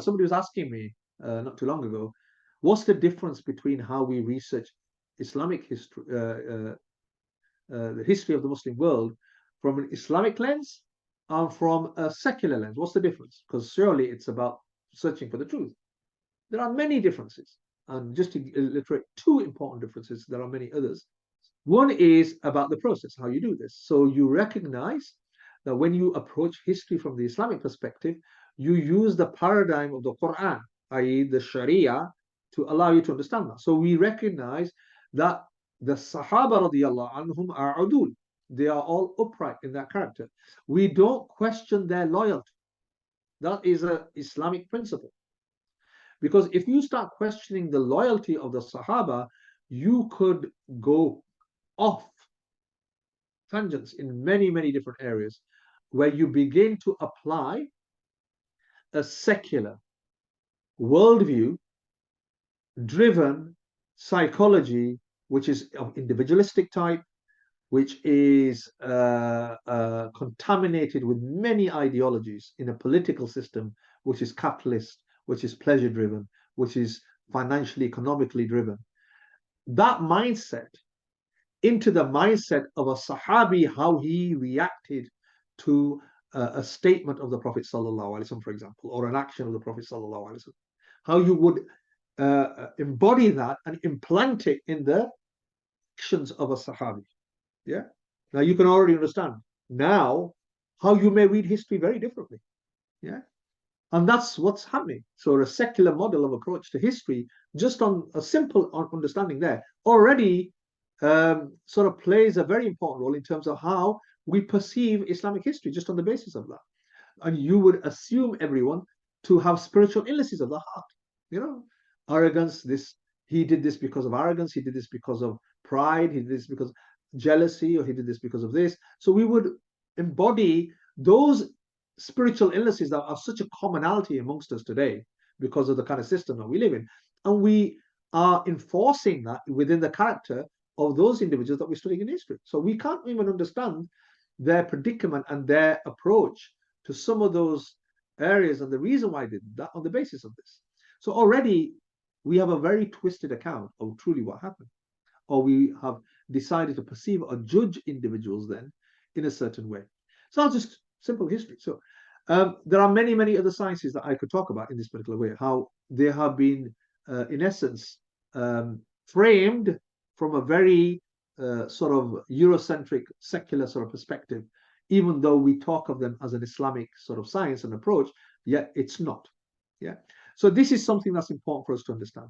Somebody was asking me not too long ago, what's the difference between how we research Islamic history, the history of the Muslim world, from an Islamic lens and from a secular lens? What's the difference? Because surely it's about searching for the truth. There are many differences, and just to illustrate two important differences, there are many others. One is about the process, how you do this. So you recognize that when you approach history from the Islamic perspective, you use the paradigm of the Quran, i.e., the Sharia, to allow you to understand that. So we recognize that the Sahaba radiallahu anhum are udul. They are all upright in that character. We don't question their loyalty. That is an Islamic principle. Because if you start questioning the loyalty of the Sahaba, you could go off tangents in many, many different areas where you begin to apply a secular worldview driven psychology, which is of individualistic type, which is contaminated with many ideologies in a political system which is capitalist, which is pleasure driven, which is financially, economically driven. That mindset into the mindset of a Sahabi, how he reacted to a statement of the Prophet ﷺ, for example, or an action of the Prophet ﷺ, how you would embody that and implant it in the actions of a Sahabi. Yeah. Now you can already understand now how you may read history very differently. Yeah. And that's what's happening. So a secular model of approach to history, just on a simple understanding there, already sort of plays a very important role in terms of how we perceive Islamic history, just on the basis of that. And you would assume everyone to have spiritual illnesses of the heart, arrogance. He did this because of arrogance, he did this because of pride, he did this because of jealousy, or he did this because of this. So we would embody those spiritual illnesses that are such a commonality amongst us today because of the kind of system that we live in, and we are enforcing that within the character of those individuals that we're studying in history. So we can't even understand their predicament and their approach to some of those areas and the reason why they did that on the basis of this. So already we have a very twisted account of truly what happened, or we have decided to perceive or judge individuals then in a certain way. So that's just simple history. So there are many, many other sciences that I could talk about in this particular way, how they have been, in essence, framed from a very sort of Eurocentric, secular sort of perspective, even though we talk of them as an Islamic sort of science and approach, yet it's not. Yeah. So this is something that's important for us to understand.